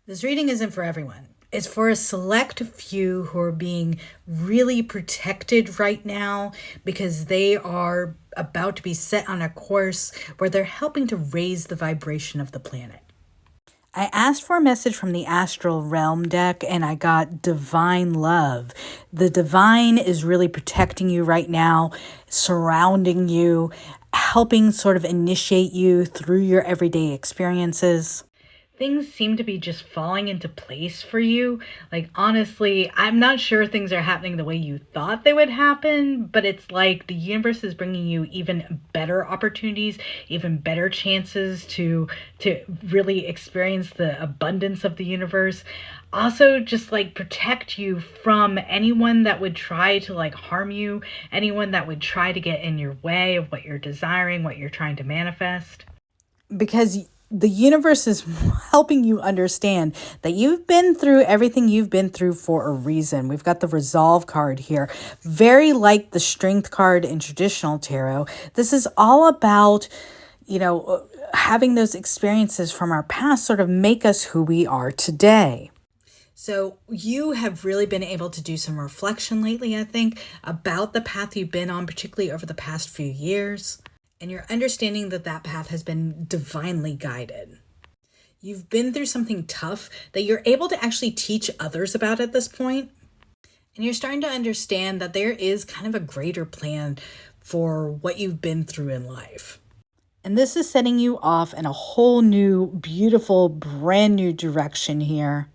This reading isn't for everyone. It's for a select few who are being really protected right now because they are about to be set on a course where they're helping to raise the vibration of the planet. I asked for a message from the Astral Realm deck and I got Divine Love. The divine is really protecting you right now, surrounding you, helping sort of initiate you through your everyday experiences. Things seem to be just falling into place for you. Like, honestly, I'm not sure things are happening the way you thought they would happen, but it's like the universe is bringing you even better opportunities, even better chances to really experience the abundance of the universe. Also, just like protect you from anyone that would try to like harm you, anyone that would try to get in your way of what you're desiring, what you're trying to manifest. Because the universe is helping you understand that you've been through everything you've been through for a reason. We've got the Resolve card here, very like the Strength card in traditional tarot. This is all about, having those experiences from our past sort of make us who we are today. So you have really been able to do some reflection lately, I think, about the path you've been on, particularly over the past few years. And you're understanding that that path has been divinely guided. You've been through something tough that you're able to actually teach others about at this point. And you're starting to understand that there is kind of a greater plan for what you've been through in life. And this is setting you off in a whole new, beautiful, brand new direction here.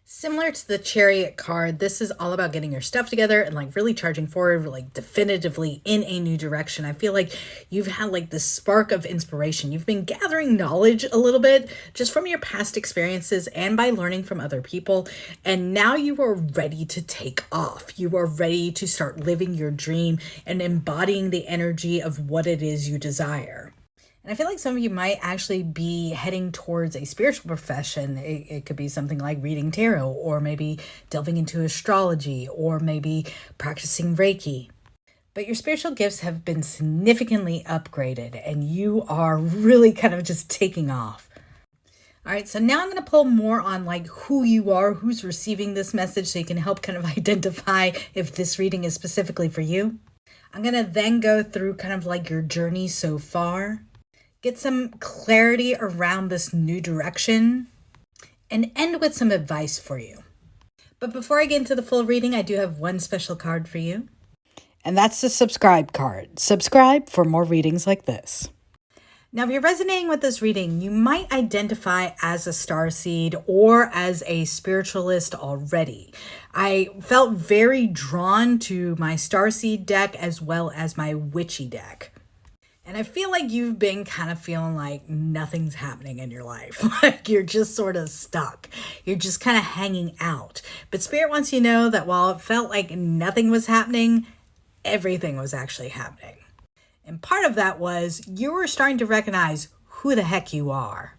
Similar to the Chariot card, this is all about getting your stuff together and like really charging forward, like definitively in a new direction. I feel like you've had like this spark of inspiration. You've been gathering knowledge a little bit just from your past experiences and by learning from other people. And now you are ready to take off. You are ready to start living your dream and embodying the energy of what it is you desire. And I feel like some of you might actually be heading towards a spiritual profession. It could be something like reading tarot, or maybe delving into astrology, or maybe practicing Reiki. But your spiritual gifts have been significantly upgraded and you are really kind of just taking off. All right, so now I'm going to pull more on like who you are, who's receiving this message, so you can help kind of identify if this reading is specifically for you. I'm going to then go through kind of like your journey so far. Get some clarity around this new direction, and end with some advice for you. But before I get into the full reading, I do have one special card for you. And that's the subscribe card. Subscribe for more readings like this. Now, if you're resonating with this reading, you might identify as a starseed or as a spiritualist already. I felt very drawn to my starseed deck as well as my witchy deck. And I feel like you've been kind of feeling like nothing's happening in your life. Like you're just sort of stuck. You're just kind of hanging out. But Spirit wants you to know that while it felt like nothing was happening, everything was actually happening. And part of that was you were starting to recognize who the heck you are.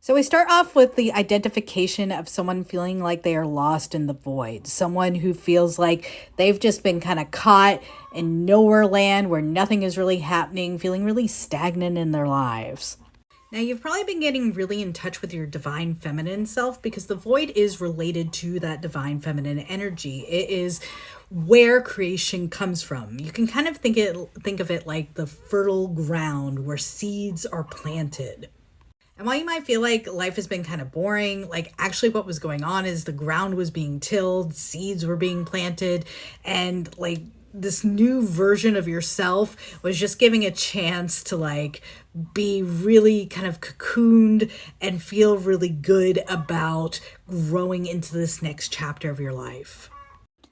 So we start off with the identification of someone feeling like they are lost in the void. Someone who feels like they've just been kind of caught in nowhere land where nothing is really happening, feeling really stagnant in their lives. Now, you've probably been getting really in touch with your divine feminine self because the void is related to that divine feminine energy. It is where creation comes from. You can kind of think of it like the fertile ground where seeds are planted. And while you might feel like life has been kind of boring, like actually what was going on is the ground was being tilled, seeds were being planted, and like this new version of yourself was just giving a chance to like be really kind of cocooned and feel really good about growing into this next chapter of your life.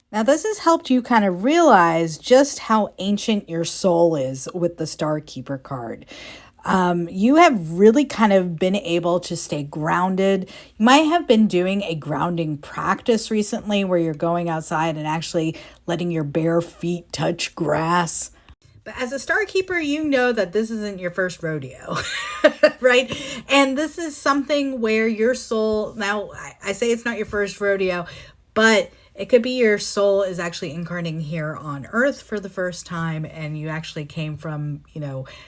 Now, this has helped you kind of realize just how ancient your soul is with the Star Keeper card. You have really kind of been able to stay grounded. You might have been doing a grounding practice recently where you're going outside and actually letting your bare feet touch grass. But as a Star Keeper, you know that this isn't your first rodeo, right? And this is something where your soul, now I say it's not your first rodeo, but it could be your soul is actually incarnating here on Earth for the first time and you actually came from,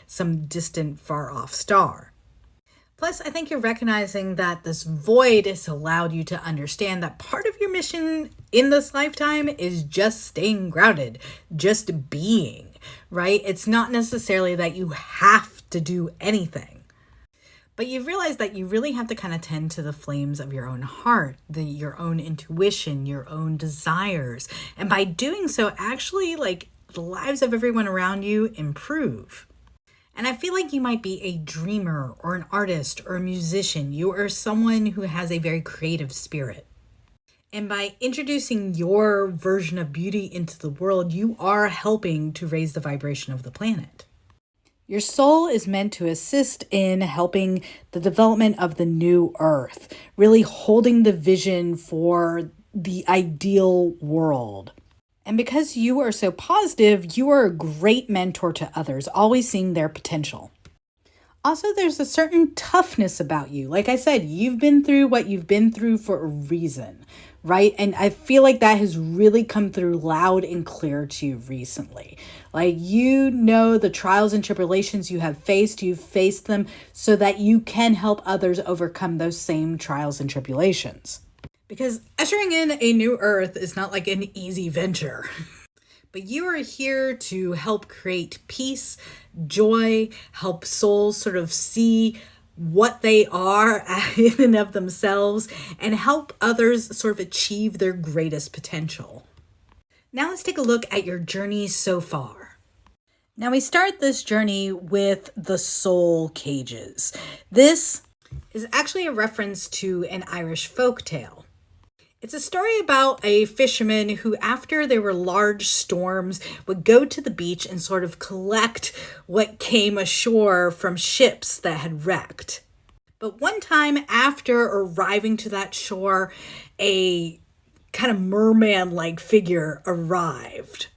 some distant far off star. Plus, I think you're recognizing that this void has allowed you to understand that part of your mission in this lifetime is just staying grounded, just being, right? It's not necessarily that you have to do anything. But you realize that you really have to kind of tend to the flames of your own heart, your own intuition, your own desires. And by doing so, actually, like, the lives of everyone around you improve. And I feel like you might be a dreamer or an artist or a musician. You are someone who has a very creative spirit. And by introducing your version of beauty into the world, you are helping to raise the vibration of the planet. Your soul is meant to assist in helping the development of the new earth, really holding the vision for the ideal world. And because you are so positive, you are a great mentor to others, always seeing their potential. Also, there's a certain toughness about you. Like I said, you've been through what you've been through for a reason, right? And I feel like that has really come through loud and clear to you recently. Like, you know the trials and tribulations you have faced, you've faced them so that you can help others overcome those same trials and tribulations. Because ushering in a new earth is not like an easy venture. But you are here to help create peace, joy, help souls sort of see what they are in and of themselves, and help others sort of achieve their greatest potential. Now let's take a look at your journey so far. Now we start this journey with the soul cages. This is actually a reference to an Irish folk tale. It's a story about a fisherman who, after there were large storms, would go to the beach and sort of collect what came ashore from ships that had wrecked. But one time after arriving to that shore, a kind of merman-like figure arrived.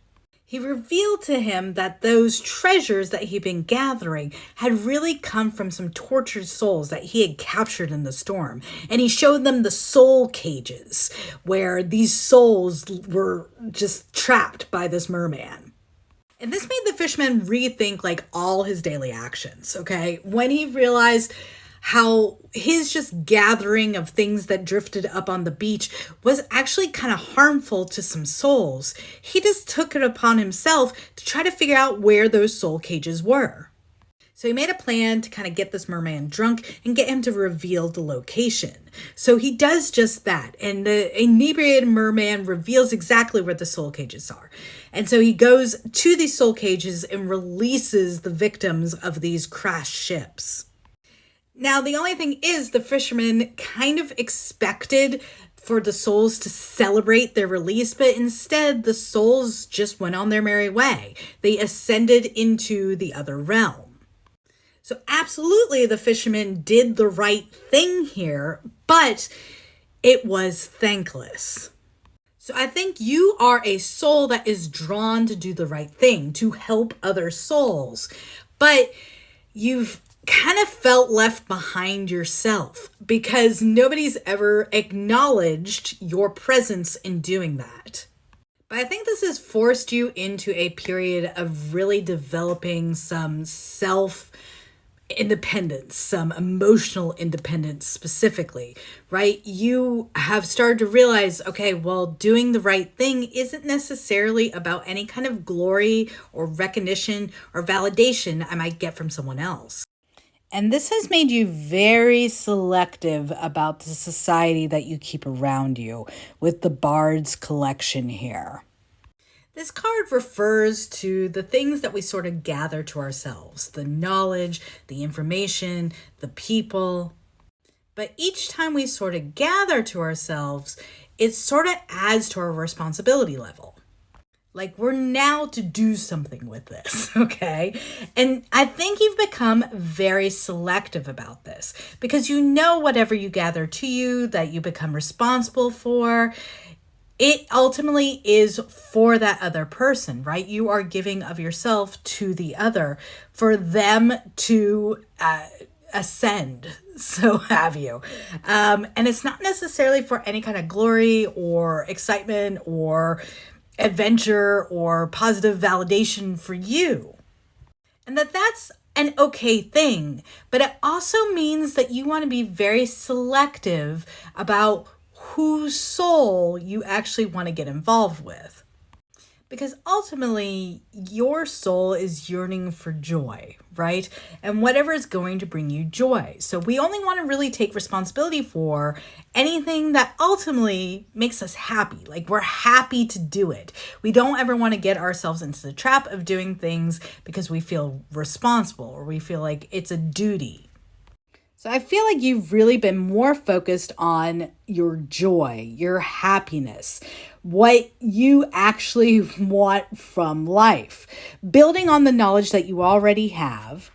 He revealed to him that those treasures that he'd been gathering had really come from some tortured souls that he had captured in the storm. And he showed them the soul cages, where these souls were just trapped by this merman. And this made the fisherman rethink like all his daily actions, okay? When he realized how his just gathering of things that drifted up on the beach was actually kind of harmful to some souls, he just took it upon himself to try to figure out where those soul cages were. So he made a plan to kind of get this merman drunk and get him to reveal the location. So he does just that, and the inebriated merman reveals exactly where the soul cages are. And so he goes to these soul cages and releases the victims of these crashed ships. Now, the only thing is, the fisherman kind of expected for the souls to celebrate their release, but instead the souls just went on their merry way. They ascended into the other realm. So absolutely, the fisherman did the right thing here, but it was thankless. So I think you are a soul that is drawn to do the right thing, to help other souls, but you've kind of felt left behind yourself because nobody's ever acknowledged your presence in doing that. But I think this has forced you into a period of really developing some self-independence, some emotional independence specifically, right? You have started to realize, okay, well, doing the right thing isn't necessarily about any kind of glory or recognition or validation I might get from someone else. And this has made you very selective about the society that you keep around you with the Bard's collection here. This card refers to the things that we sort of gather to ourselves, the knowledge, the information, the people. But each time we sort of gather to ourselves, it sort of adds to our responsibility level. Like, we're now to do something with this, okay? And I think you've become very selective about this because you know whatever you gather to you that you become responsible for, it ultimately is for that other person, right? You are giving of yourself to the other for them to ascend, so have you. And it's not necessarily for any kind of glory or excitement or adventure or positive validation for you. And that's an okay thing, but it also means that you want to be very selective about whose soul you actually want to get involved with. Because ultimately, your soul is yearning for joy, right? And whatever is going to bring you joy. So we only want to really take responsibility for anything that ultimately makes us happy. Like we're happy to do it. We don't ever want to get ourselves into the trap of doing things because we feel responsible or we feel like it's a duty. So I feel like you've really been more focused on your joy, your happiness, what you actually want from life, building on the knowledge that you already have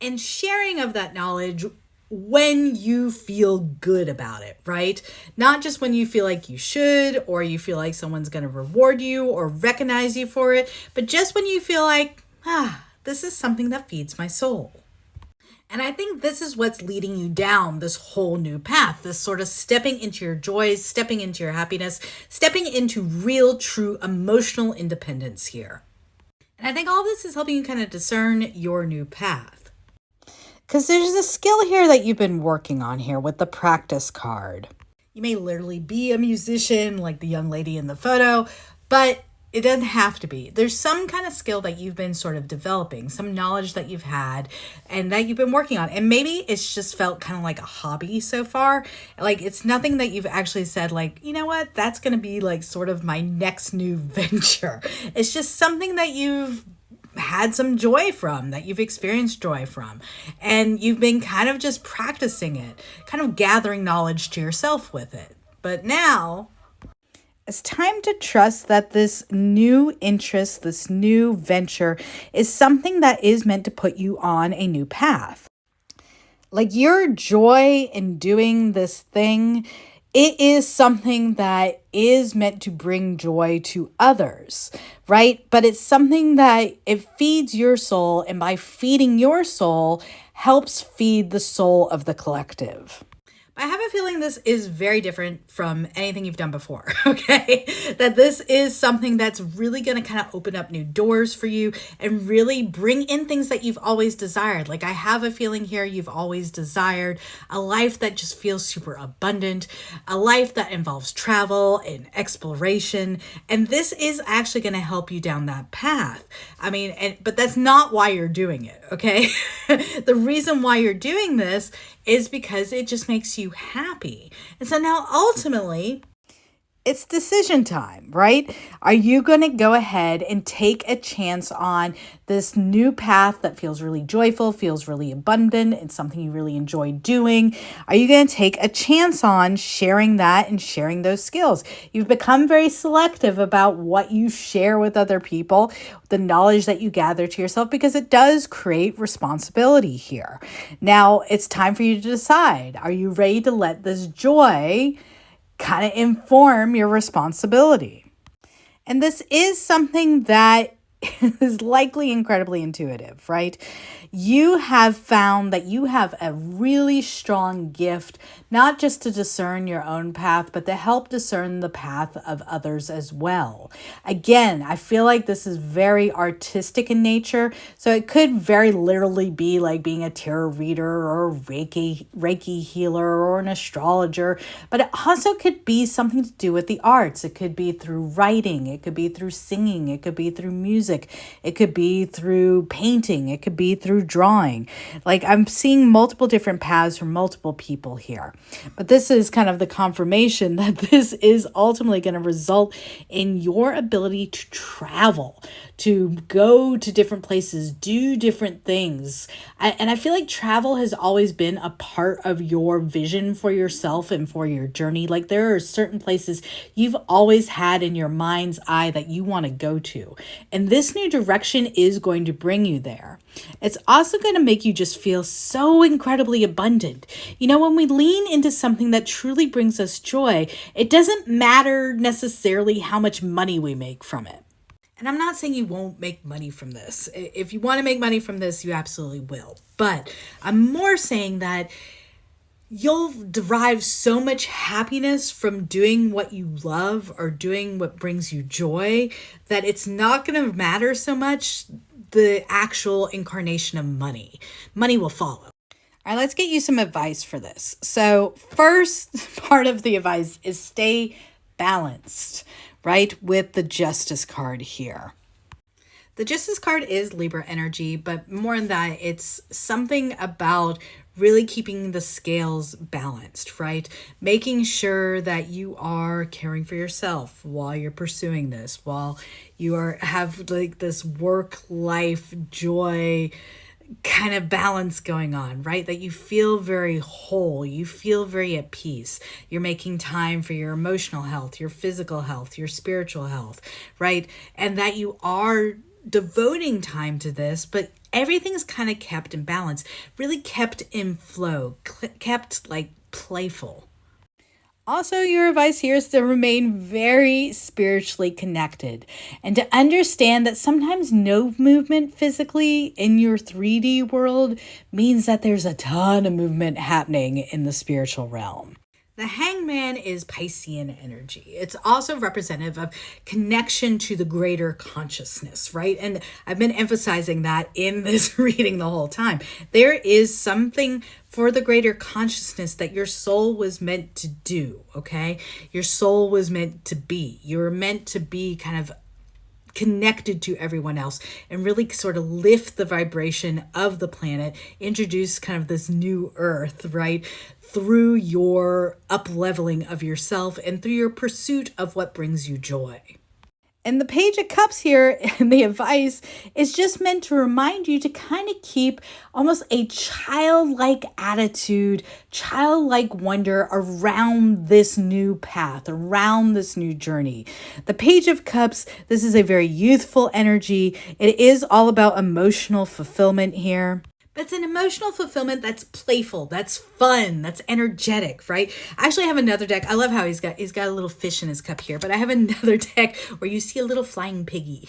and sharing of that knowledge when you feel good about it, right? Not just when you feel like you should or you feel like someone's going to reward you or recognize you for it, but just when you feel like, this is something that feeds my soul. And I think this is what's leading you down this whole new path, this sort of stepping into your joys, stepping into your happiness, stepping into real, true emotional independence here. And I think all of this is helping you kind of discern your new path. Because there's a skill here that you've been working on here with the practice card. You may literally be a musician like the young lady in the photo, but it doesn't have to be. There's some kind of skill that you've been sort of developing, some knowledge that you've had and that you've been working on. And maybe it's just felt kind of like a hobby so far. Like it's nothing that you've actually said like, you know what, that's going to be like sort of my next new venture. It's just something that you've had some joy from, that you've experienced joy from. And you've been kind of just practicing it, kind of gathering knowledge to yourself with it. But now it's time to trust that this new interest, this new venture is something that is meant to put you on a new path. Like your joy in doing this thing, it is something that is meant to bring joy to others, right? But it's something that it feeds your soul, and by feeding your soul, helps feed the soul of the collective. I have a feeling this is very different from anything you've done before, okay? That this is something that's really going to kind of open up new doors for you and really bring in things that you've always desired. Like I have a feeling here you've always desired a life that just feels super abundant, a life that involves travel and exploration. And this is actually going to help you down that path. I mean, but that's not why you're doing it, okay? The reason why you're doing this is because it just makes you happy. And so now ultimately, it's decision time, right? Are you going to go ahead and take a chance on this new path that feels really joyful, feels really abundant, it's something you really enjoy doing? Are you going to take a chance on sharing that and sharing those skills? You've become very selective about what you share with other people, the knowledge that you gather to yourself, because it does create responsibility here. Now it's time for you to decide. Are you ready to let this joy kind of inform your responsibility? And this is something that is likely incredibly intuitive, right? You have found that you have a really strong gift, not just to discern your own path, but to help discern the path of others as well. Again, I feel like this is very artistic in nature, so it could very literally be like being a tarot reader or a Reiki healer or an astrologer, but it also could be something to do with the arts. It could be through writing, it could be through singing, it could be through music, it could be through painting, it could be through drawing. Like I'm seeing multiple different paths from multiple people here. But this is kind of the confirmation that this is ultimately going to result in your ability to travel, to go to different places, do different things. And I feel like travel has always been a part of your vision for yourself and for your journey. Like there are certain places you've always had in your mind's eye that you want to go to. And this new direction is going to bring you there. It's also going to make you just feel so incredibly abundant. You know, when we lean into something that truly brings us joy, it doesn't matter necessarily how much money we make from it. And I'm not saying you won't make money from this. If you want to make money from this, you absolutely will. But I'm more saying that you'll derive so much happiness from doing what you love or doing what brings you joy that it's not going to matter so much the actual incarnation of money. Money will follow. All right, let's get you some advice for this. So first part of the advice is stay balanced, right? With the Justice card here. The Justice card is Libra energy, but more than that, it's something about really keeping the scales balanced, right? Making sure that you are caring for yourself while you're pursuing this, while you have like this work-life joy kind of balance going on, right? That you feel very whole, you feel very at peace. You're making time for your emotional health, your physical health, your spiritual health, right? And that you are devoting time to this, but everything's kind of kept in balance, really kept in flow, kept like playful. Also, your advice here is to remain very spiritually connected and to understand that sometimes no movement physically in your 3D world means that there's a ton of movement happening in the spiritual realm. The Hangman is Piscean energy. It's also representative of connection to the greater consciousness, right? And I've been emphasizing that in this reading the whole time. There is something for the greater consciousness that your soul was meant to do, okay? Your soul was meant to be. You were meant to be kind of connected to everyone else and really sort of lift the vibration of the planet, introduce kind of this new earth, right? Through your up-leveling of yourself and through your pursuit of what brings you joy. And the Page of Cups here and the advice is just meant to remind you to kind of keep almost a childlike attitude, childlike wonder around this new path, around this new journey. The Page of Cups, this is a very youthful energy. It is all about emotional fulfillment here. It's an emotional fulfillment that's playful, that's fun, that's energetic, right? I actually have another deck. I love how he's got a little fish in his cup here, but I have another deck where you see a little flying piggy,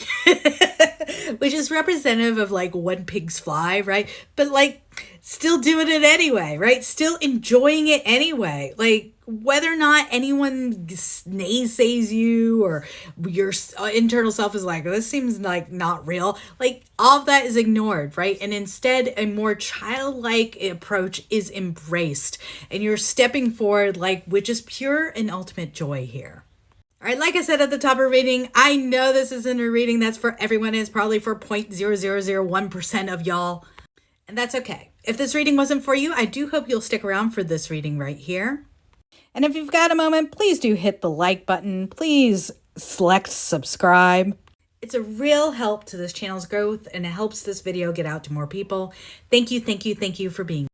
which is representative of like when pigs fly, right? But like still doing it anyway, right? Still enjoying it anyway. Like whether or not anyone naysays you or your internal self is like, this seems like not real. Like all of that is ignored, right? And instead a more childlike approach is embraced and you're stepping forward like with just pure and ultimate joy here. All right, like I said at the top of the reading, I know this isn't a reading that's for everyone. It's probably for 0.0001% of y'all. And that's okay. If this reading wasn't for you, I do hope you'll stick around for this reading right here. And if you've got a moment, please do hit the like button. Please select subscribe. It's a real help to this channel's growth and it helps this video get out to more people. Thank you for being here.